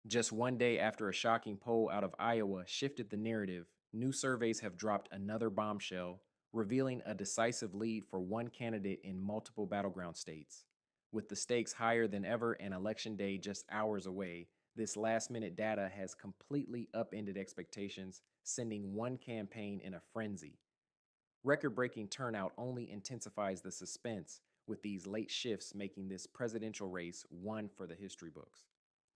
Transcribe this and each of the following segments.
Just one day after a shocking poll out of Iowa shifted the narrative, new surveys have dropped another bombshell, revealing a decisive lead for one candidate in multiple battleground states. With the stakes higher than ever and election day just hours away, this last minute data has completely upended expectations, sending one campaign in a frenzy. Record breaking turnout only intensifies the suspense, with these late shifts making this presidential race one for the history books.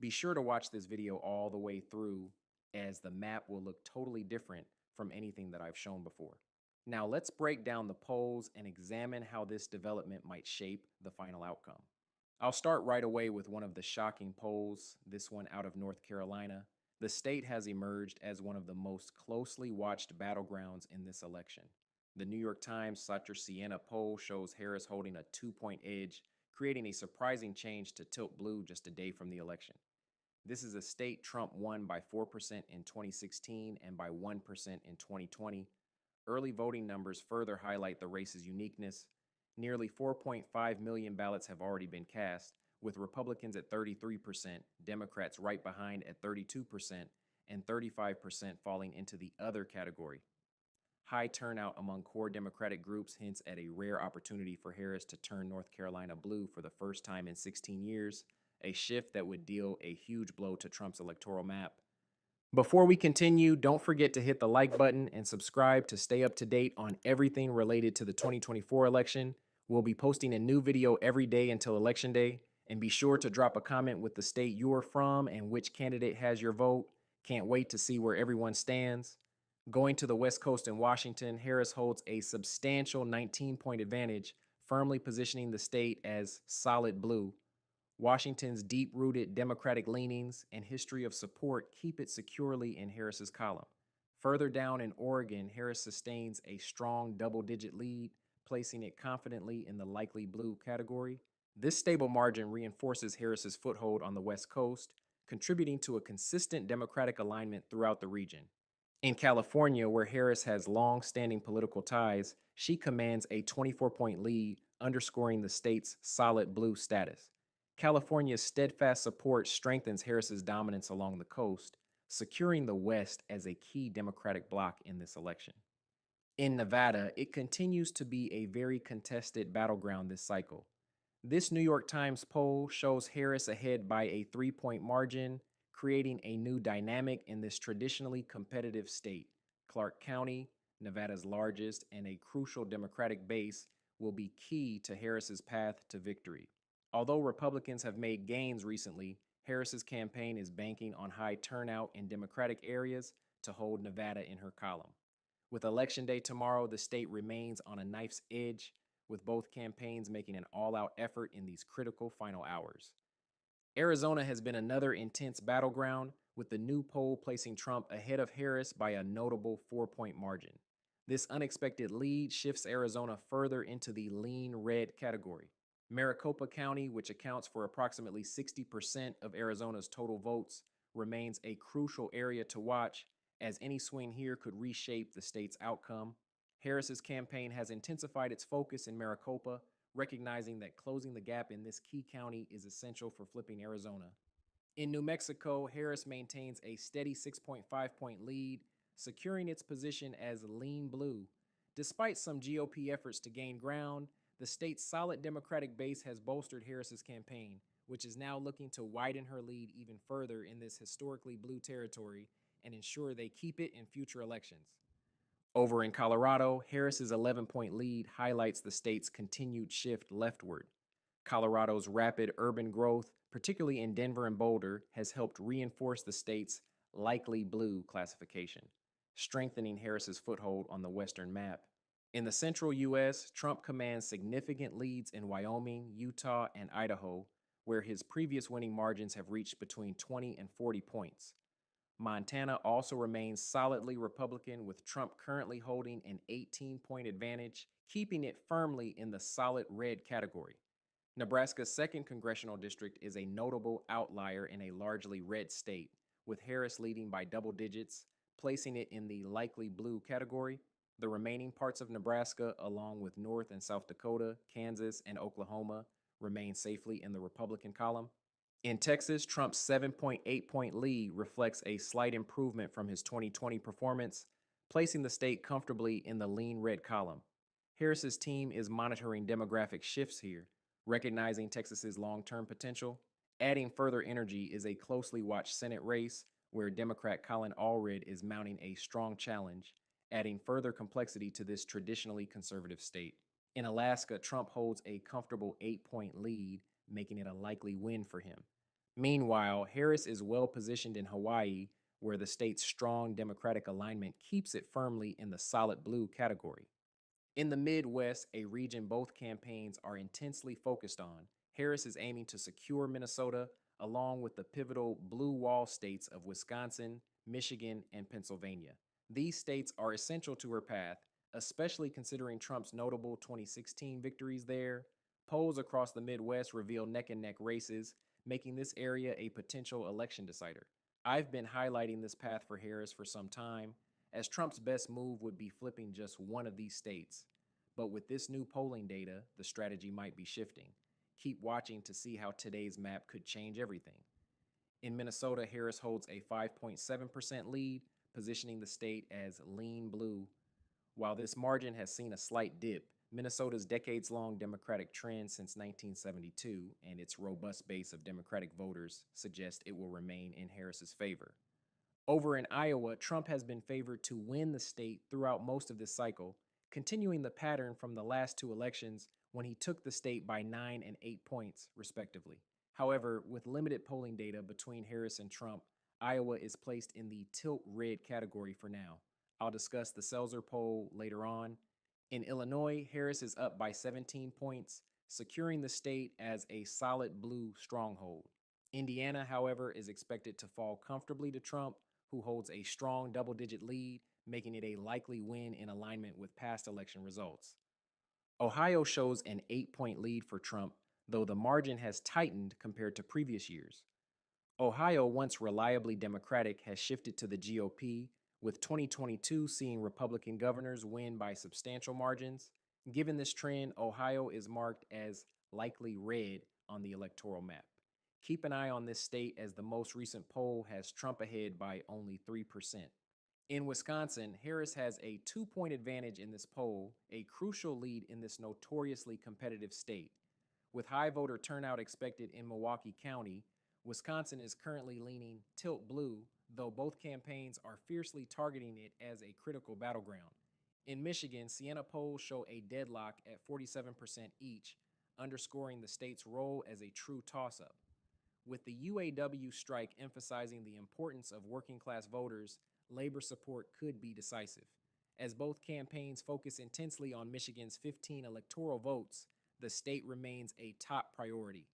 Be sure to watch this video all the way through, as the map will look totally different from anything that I've shown before. Now let's break down the polls and examine how this development might shape the final outcome. I'll start right away with one of the shocking polls, this one out of North Carolina. The state has emerged as one of the most closely watched battlegrounds in this election. The New York Times Sacher Siena poll shows Harris holding a 2-point edge, creating a surprising change to tilt blue just a day from the election. This is a state Trump won by 4% in 2016 and by 1% in 2020. Early voting numbers further highlight the race's uniqueness. Nearly 4.5 million ballots have already been cast, with Republicans at 33%, Democrats right behind at 32%, and 35% falling into the other category. High turnout among core Democratic groups hints at a rare opportunity for Harris to turn North Carolina blue for the first time in 16 years, a shift that would deal a huge blow to Trump's electoral map. Before we continue, don't forget to hit the like button and subscribe to stay up to date on everything related to the 2024 election. We'll be posting a new video every day until Election Day, and be sure to drop a comment with the state you're from and which candidate has your vote. Can't wait to see where everyone stands. Going to the West Coast in Washington, Harris holds a substantial 19-point advantage, firmly positioning the state as solid blue. Washington's deep-rooted Democratic leanings and history of support keep it securely in Harris's column. Further down in Oregon, Harris sustains a strong double-digit lead, placing it confidently in the likely blue category. This stable margin reinforces Harris's foothold on the West Coast, contributing to a consistent Democratic alignment throughout the region. In California, where Harris has long-standing political ties, she commands a 24-point lead, underscoring the state's solid blue status. California's steadfast support strengthens Harris's dominance along the coast, securing the West as a key Democratic bloc in this election. In Nevada, it continues to be a very contested battleground this cycle. This New York Times poll shows Harris ahead by a 3-point margin, creating a new dynamic in this traditionally competitive state. Clark County, Nevada's largest and a crucial Democratic base, will be key to Harris's path to victory. Although Republicans have made gains recently, Harris's campaign is banking on high turnout in Democratic areas to hold Nevada in her column. With Election Day tomorrow, the state remains on a knife's edge, with both campaigns making an all-out effort in these critical final hours. Arizona has been another intense battleground, with the new poll placing Trump ahead of Harris by a notable 4-point margin. This unexpected lead shifts Arizona further into the lean red category. Maricopa County, which accounts for approximately 60% of Arizona's total votes, remains a crucial area to watch, as any swing here could reshape the state's outcome. Harris's campaign has intensified its focus in Maricopa, recognizing that closing the gap in this key county is essential for flipping Arizona. In New Mexico, Harris maintains a steady 6.5-point lead, securing its position as lean blue. Despite some GOP efforts to gain ground, the state's solid Democratic base has bolstered Harris's campaign, which is now looking to widen her lead even further in this historically blue territory and ensure they keep it in future elections. Over in Colorado, Harris's 11-point lead highlights the state's continued shift leftward. Colorado's rapid urban growth, particularly in Denver and Boulder, has helped reinforce the state's likely blue classification, strengthening Harris's foothold on the Western map. In the central U.S., Trump commands significant leads in Wyoming, Utah, and Idaho, where his previous winning margins have reached between 20 and 40 points. Montana also remains solidly Republican, with Trump currently holding an 18-point advantage, keeping it firmly in the solid red category. Nebraska's 2nd congressional district is a notable outlier in a largely red state, with Harris leading by double digits, placing it in the likely blue category. The remaining parts of Nebraska, along with North and South Dakota, Kansas, and Oklahoma, remain safely in the Republican column. In Texas, Trump's 7.8-point lead reflects a slight improvement from his 2020 performance, placing the state comfortably in the lean red column. Harris's team is monitoring demographic shifts here, recognizing Texas's long-term potential. Adding further energy is a closely watched Senate race where Democrat Colin Allred is mounting a strong challenge, adding further complexity to this traditionally conservative state. In Alaska, Trump holds a comfortable 8-point lead, making it a likely win for him. Meanwhile, Harris is well positioned in Hawaii, where the state's strong Democratic alignment keeps it firmly in the solid blue category. In the Midwest, a region both campaigns are intensely focused on, Harris is aiming to secure Minnesota along with the pivotal blue wall states of Wisconsin, Michigan, and Pennsylvania. These states are essential to her path, especially considering Trump's notable 2016 victories there. Polls across the Midwest reveal neck and neck races, making this area a potential election decider. I've been highlighting this path for Harris for some time, as Trump's best move would be flipping just one of these states. But with this new polling data, the strategy might be shifting. Keep watching to see how today's map could change everything. In Minnesota, Harris holds a 5.7% lead, positioning the state as lean blue. While this margin has seen a slight dip, Minnesota's decades long Democratic trend since 1972 and its robust base of Democratic voters suggest it will remain in Harris's favor. Over in Iowa, Trump has been favored to win the state throughout most of this cycle, continuing the pattern from the last two elections when he took the state by 9 and 8 points, respectively. However, with limited polling data between Harris and Trump, Iowa is placed in the tilt red category for now. I'll discuss the Selzer poll later on. In Illinois, Harris is up by 17 points, securing the state as a solid blue stronghold. Indiana, however, is expected to fall comfortably to Trump, who holds a strong double digit lead, making it a likely win in alignment with past election results. Ohio shows an 8-point lead for Trump, though the margin has tightened compared to previous years. Ohio, once reliably Democratic, has shifted to the GOP, with 2022 seeing Republican governors win by substantial margins. Given this trend, Ohio is marked as likely red on the electoral map. Keep an eye on this state as the most recent poll has Trump ahead by only 3%. In Wisconsin, Harris has a 2-point advantage in this poll, a crucial lead in this notoriously competitive state. With high voter turnout expected in Milwaukee County, Wisconsin is currently leaning tilt blue, though both campaigns are fiercely targeting it as a critical battleground. In Michigan, Siena polls show a deadlock at 47% each, underscoring the state's role as a true toss-up. With the UAW strike emphasizing the importance of working class voters, labor support could be decisive. As both campaigns focus intensely on Michigan's 15 electoral votes, the state remains a top priority.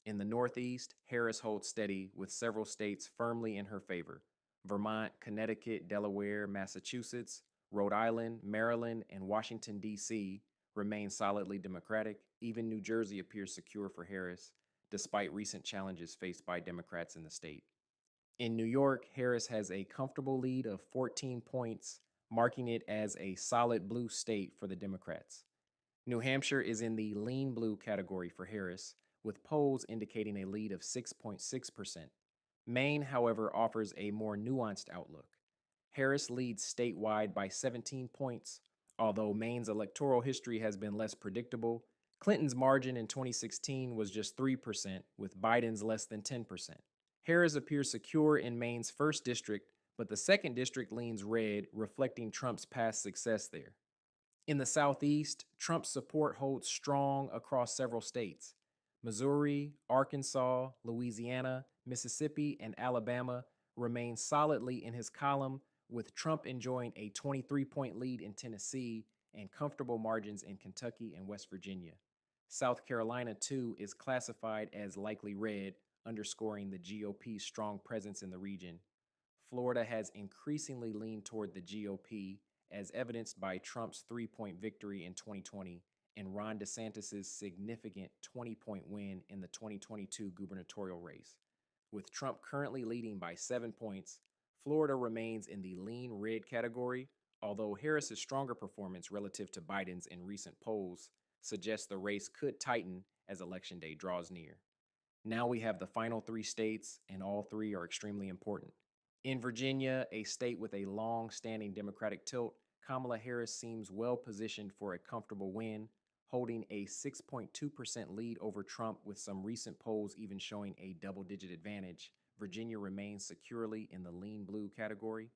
In the Northeast, Harris holds steady with several states firmly in her favor. Vermont, Connecticut, Delaware, Massachusetts, Rhode Island, Maryland, and Washington, D.C. remain solidly Democratic. Even New Jersey appears secure for Harris, despite recent challenges faced by Democrats in the state. In New York, Harris has a comfortable lead of 14 points, marking it as a solid blue state for the Democrats. New Hampshire is in the lean blue category for Harris, with polls indicating a lead of 6.6%. Maine, however, offers a more nuanced outlook. Harris leads statewide by 17 points. Although Maine's electoral history has been less predictable, Clinton's margin in 2016 was just 3%, with Biden's less than 10%. Harris appears secure in Maine's first district, but the second district leans red, reflecting Trump's past success there. In the Southeast, Trump's support holds strong across several states. Missouri, Arkansas, Louisiana, Mississippi, and Alabama remain solidly in his column, with Trump enjoying a 23-point lead in Tennessee and comfortable margins in Kentucky and West Virginia. South Carolina, too, is classified as likely red, underscoring the GOP's strong presence in the region. Florida has increasingly leaned toward the GOP, as evidenced by Trump's 3-point victory in 2020 and Ron DeSantis' significant 20-point win in the 2022 gubernatorial race. With Trump currently leading by 7 points, Florida remains in the lean red category, although Harris's stronger performance relative to Biden's in recent polls suggests the race could tighten as Election Day draws near. Now we have the final three states, and all three are extremely important. In Virginia, a state with a long standing Democratic tilt, Kamala Harris seems well positioned for a comfortable win, holding a 6.2% lead over Trump, with some recent polls even showing a double digit advantage. Virginia remains securely in the lean blue category.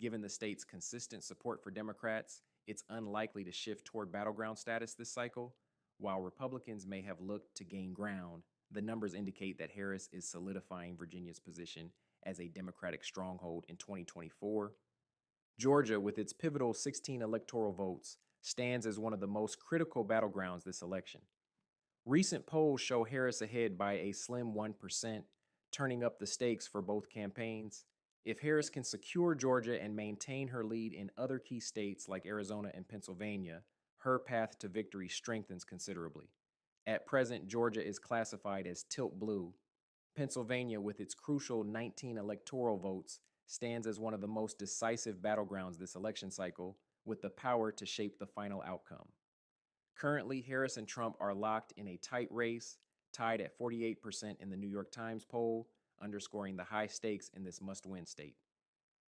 Given the state's consistent support for Democrats, it's unlikely to shift toward battleground status this cycle. While Republicans may have looked to gain ground, the numbers indicate that Harris is solidifying Virginia's position as a Democratic stronghold in 2024. Georgia, with its pivotal 16 electoral votes, stands as one of the most critical battlegrounds this election. Recent polls show Harris ahead by a slim 1%, turning up the stakes for both campaigns. If Harris can secure Georgia and maintain her lead in other key states like Arizona and Pennsylvania, her path to victory strengthens considerably. At present, Georgia is classified as tilt blue. Pennsylvania, with its crucial 19 electoral votes, stands as one of the most decisive battlegrounds this election cycle, with the power to shape the final outcome. Currently, Harris and Trump are locked in a tight race, tied at 48% in the New York Times poll, underscoring the high stakes in this must-win state.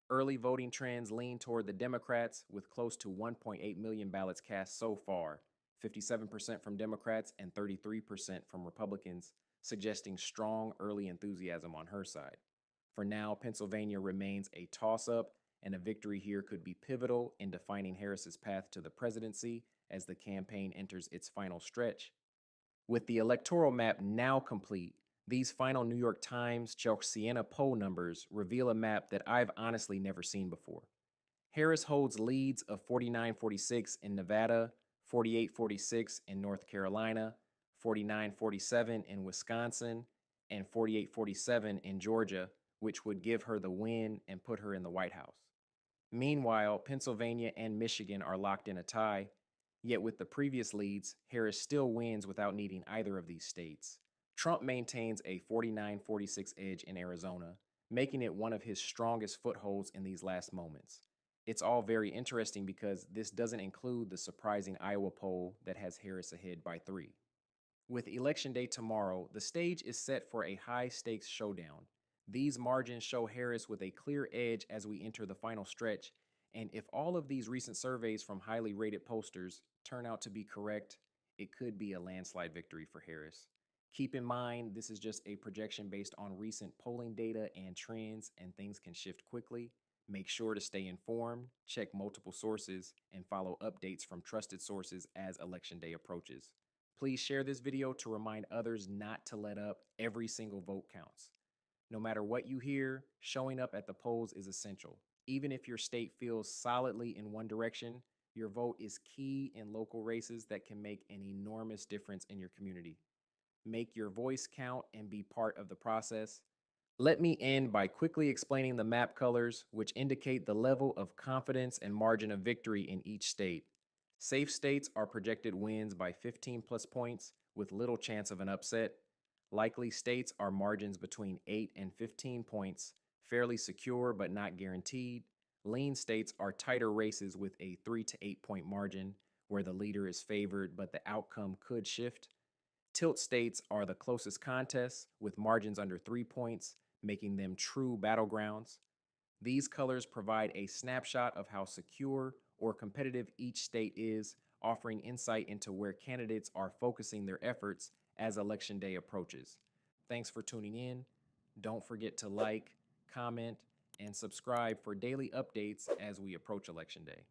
Early voting trends lean toward the Democrats, with close to 1.8 million ballots cast so far, 57% from Democrats and 33% from Republicans, suggesting strong early enthusiasm on her side. For now, Pennsylvania remains a toss-up, and a victory here could be pivotal in defining Harris's path to the presidency as the campaign enters its final stretch. With the electoral map now complete, these final New York Times Siena poll numbers reveal a map that I've honestly never seen before. Harris holds leads of 49-46 in Nevada, 48-46 in North Carolina, 49-47 in Wisconsin, and 48-47 in Georgia, which would give her the win and put her in the White House. Meanwhile, Pennsylvania and Michigan are locked in a tie, yet with the previous leads, Harris still wins without needing either of these states. Trump maintains a 49-46 edge in Arizona, making it one of his strongest footholds in these last moments. It's all very interesting because this doesn't include the surprising Iowa poll that has Harris ahead by 3. With Election Day tomorrow, the stage is set for a high-stakes showdown. These margins show Harris with a clear edge as we enter the final stretch, and if all of these recent surveys from highly rated pollsters turn out to be correct, it could be a landslide victory for Harris. Keep in mind, this is just a projection based on recent polling data and trends, and things can shift quickly. Make sure to stay informed, check multiple sources, and follow updates from trusted sources as Election Day approaches. Please share this video to remind others not to let up. Every single vote counts. No matter what you hear, showing up at the polls is essential. Even if your state feels solidly in one direction, your vote is key in local races that can make an enormous difference in your community. Make your voice count and be part of the process. Let me end by quickly explaining the map colors, which indicate the level of confidence and margin of victory in each state. Safe states are projected wins by 15 plus points with little chance of an upset. Likely states are margins between 8 and 15 points, fairly secure but not guaranteed. Lean states are tighter races with a 3 to 8 point margin, where the leader is favored but the outcome could shift. Tilt states are the closest contests, with margins under 3 points, making them true battlegrounds. These colors provide a snapshot of how secure or competitive each state is, offering insight into where candidates are focusing their efforts as Election Day approaches. Thanks for tuning in. Don't forget to like, comment, and subscribe for daily updates as we approach Election Day.